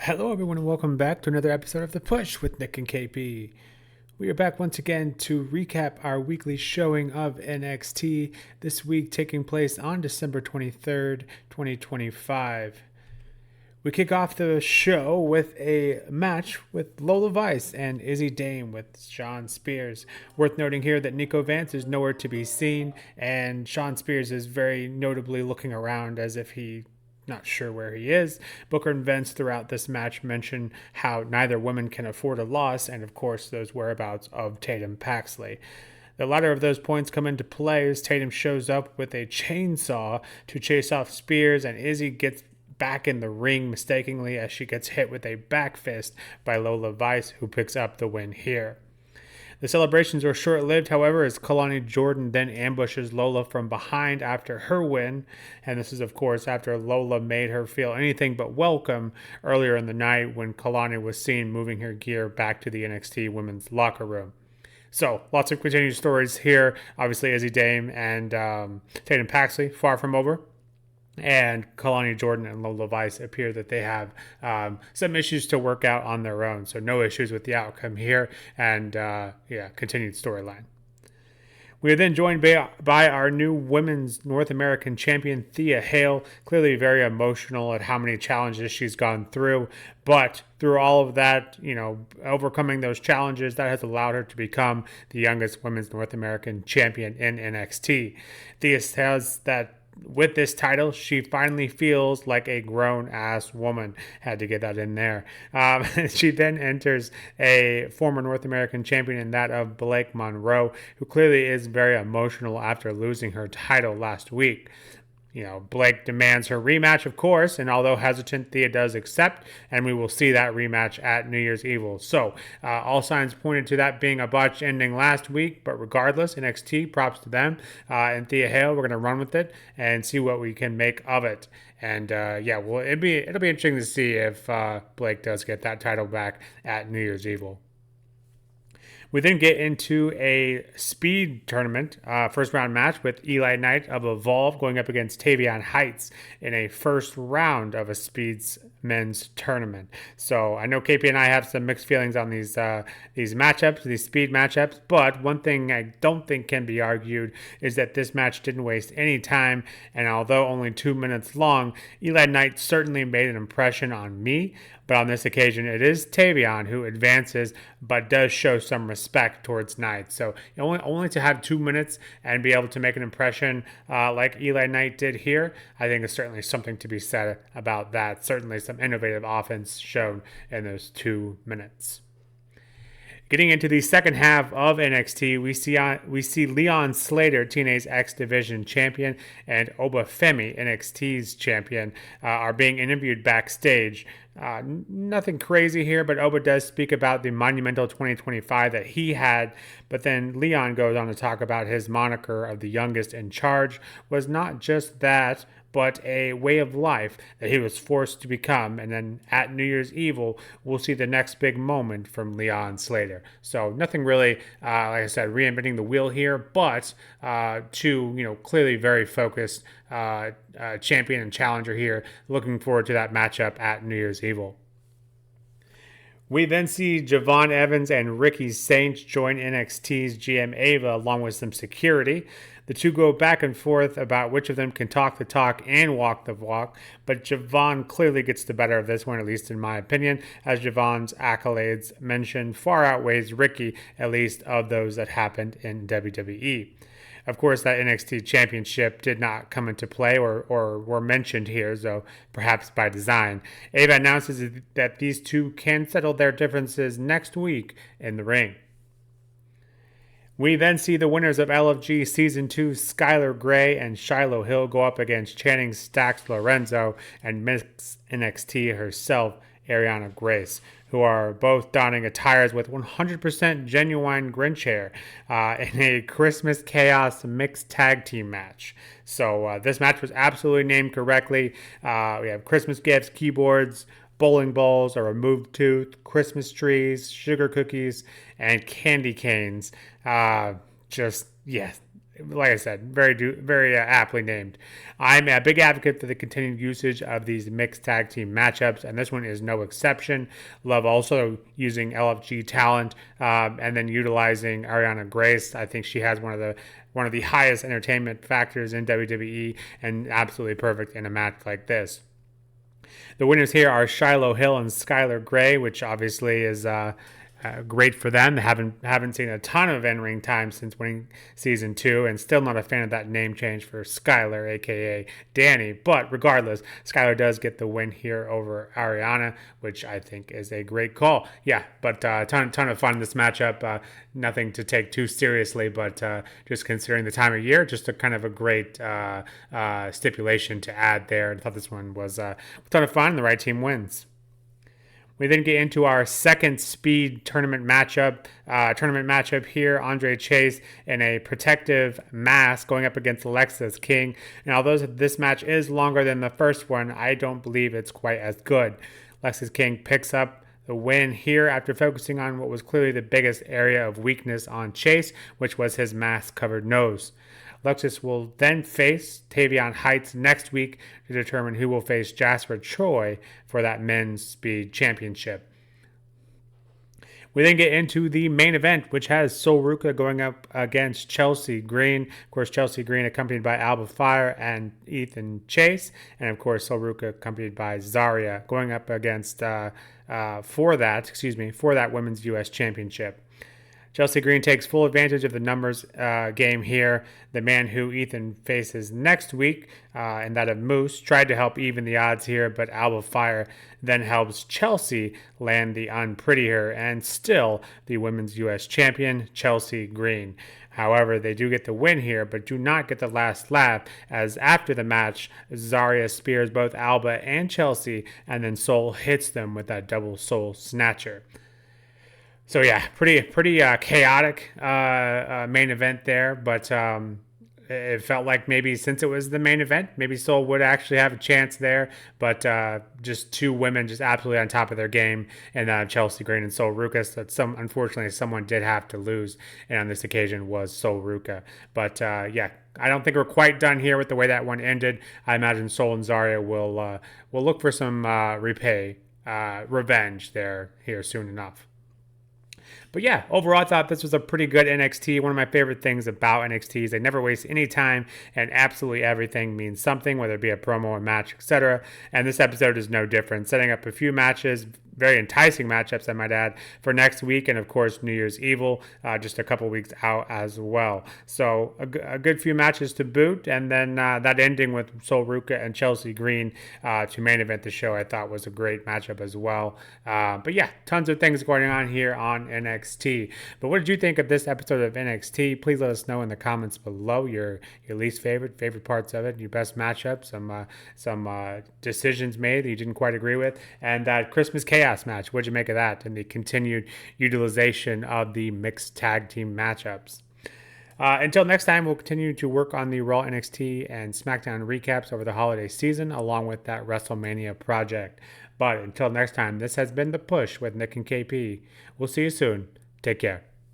Hello, everyone, and welcome back to another episode of The Push with Nick and KP. We are back once again to recap our weekly showing of NXT, this week taking place on December 23rd, 2025. We kick off the show with a match with Lola Vice and Izzy Dame with Shawn Spears. Worth noting here that Nico Vance is nowhere to be seen, and Shawn Spears is very notably looking around as if he not sure where he is. Booker and Vince throughout this match mention how neither woman can afford a loss, and of course those whereabouts of Tatum Paxley. The latter of those points come into play as Tatum shows up with a chainsaw to chase off Spears, and Izzy gets back in the ring mistakenly as she gets hit with a back fist by Lola Vice, who picks up the win here. The celebrations were short-lived, however, as Kalani Jordan then ambushes Lola from behind after her win, and this is, of course, after Lola made her feel anything but welcome earlier in the night when Kalani was seen moving her gear back to the NXT women's locker room. So, lots of continued stories here. Obviously, Izzy Dame and Tatum Paxley, far from over. And Kalani Jordan and Lola Vice appear that they have some issues to work out on their own. So no issues with the outcome here, and continued storyline. We are then joined by our new Women's North American Champion, Thea Hale, clearly very emotional at how many challenges she's gone through. But through all of that, overcoming those challenges, that has allowed her to become the youngest Women's North American Champion in NXT. Thea says that with this title, she finally feels like a grown-ass woman. Had to get that in there. She then enters a former North American champion in that of Blake Monroe, who clearly is very emotional after losing her title last week. Blake demands her rematch, of course, and although hesitant, Thea does accept, and we will see that rematch at New Year's Evil. So, all signs pointed to that being a botch ending last week, but regardless, NXT, props to them. And Thea Hale, we're going to run with it and see what we can make of it. And, it'll be interesting to see if Blake does get that title back at New Year's Evil. We then get into a speed tournament, first round match with Eli Knight of Evolve going up against Tavion Heights in a first round of a speeds men's tournament. So I know KP and I have some mixed feelings on these matchups, these speed matchups, but one thing I don't think can be argued is that this match didn't waste any time, and although only 2 minutes long, Eli Knight certainly made an impression on me. But on this occasion, it is Tavion who advances, but does show some respect towards Knight. So only to have 2 minutes and be able to make an impression like Eli Knight did here, I think is certainly something to be said about that. Certainly some innovative offense shown in those 2 minutes. Getting into the second half of NXT, we see Leon Slater, TNA's X Division champion, and Oba Femi, NXT's champion, are being interviewed backstage. Nothing crazy here, but Oba does speak about the monumental 2025 that he had, but then Leon goes on to talk about his moniker of the youngest in charge was not just that, but a way of life that he was forced to become. And then at New Year's Evil, we'll see the next big moment from Leon Slater. So nothing really, like I said, reinventing the wheel here, but two, clearly very focused champion and challenger here. Looking forward to that matchup at New Year's Evil. We then see Javon Evans and Ricky Saints join NXT's GM Ava along with some security. The two go back and forth about which of them can talk the talk and walk the walk, but Javon clearly gets the better of this one, at least in my opinion, as Javon's accolades mentioned far outweighs Ricky, at least of those that happened in WWE. Of course, that NXT championship did not come into play or were mentioned here, so perhaps by design. Ava announces that these two can settle their differences next week in the ring. We then see the winners of LFG Season 2, Skylar Gray and Shiloh Hill, go up against Channing Stacks Lorenzo and Miss NXT herself, Ariana Grace, who are both donning attires with 100% genuine Grinch hair in a Christmas Chaos mixed tag team match. So this match was absolutely named correctly. We have Christmas gifts, keyboards, bowling balls, a removed tooth, Christmas trees, sugar cookies, and candy canes. like I said, very aptly named. I'm a big advocate for the continued usage of these mixed tag team matchups, and this one is no exception. Love also using LFG talent and then utilizing Ariana Grace. I think she has one of the highest entertainment factors in WWE, and absolutely perfect in a match like this. The winners here are Shiloh Hill and Skylar Gray, which obviously is great for them. They haven't seen a ton of in-ring time since winning season 2, and still not a fan of that name change for Skylar, aka Danny. But regardless, Skylar does get the win here over Ariana, which I think is a great call. Yeah, but ton of fun in this matchup. Nothing to take too seriously, but just considering the time of year, just a kind of a great stipulation to add there. I thought this one was a ton of fun. The right team wins. We then get into our second speed tournament matchup here. Andre Chase in a protective mask going up against Alexis King. And although this match is longer than the first one, I don't believe it's quite as good. Alexis King picks up the win here after focusing on what was clearly the biggest area of weakness on Chase, which was his mask-covered nose. Alexis will then face Tavion Heights next week to determine who will face Jasper Troy for that men's speed championship. We then get into the main event, which has Sol Ruca going up against Chelsea Green. Of course, Chelsea Green accompanied by Alba Fire and Ethan Chase. And of course, Sol Ruca accompanied by Zarya going up against for that women's U.S. championship. Chelsea Green takes full advantage of the numbers game here. The man who Ethan faces next week, and that of Moose, tried to help even the odds here, but Alba Fire then helps Chelsea land the unprettier and still the women's U.S. champion, Chelsea Green. However, they do get the win here, but do not get the last laugh, as after the match, Zarya spears both Alba and Chelsea, and then Sol hits them with that double Sol snatcher. So yeah, pretty chaotic main event there, but it felt like maybe since it was the main event, maybe Sol would actually have a chance there, but just two women just absolutely on top of their game, and Chelsea Green and Sol Ruca. That unfortunately someone did have to lose, and on this occasion was Sol Ruca. But yeah, I don't think we're quite done here with the way that one ended. I imagine Sol and Zarya will look for some revenge here soon enough. But yeah, overall, I thought this was a pretty good NXT. One of my favorite things about NXT is they never waste any time, and absolutely everything means something, whether it be a promo, a match, etc. And this episode is no different, setting up a few matches, very enticing matchups, I might add, for next week, and of course New Year's Evil, just a couple weeks out as well. So a good few matches to boot, and then that ending with Sol Ruca and Chelsea Green to main event the show, I thought was a great matchup as well. But yeah, tons of things going on here on NXT. But what did you think of this episode of NXT? Please let us know in the comments below your least favorite parts of it, your best matchup, some decisions made that you didn't quite agree with, and that Christmas Chaos match. What'd you make of that and the continued utilization of the mixed tag team matchups? Until next time, we'll continue to work on the Raw, NXT, and SmackDown recaps over the holiday season, along with that WrestleMania project. But until next time, this has been The Push with Nick and KP. We'll see you soon. Take care.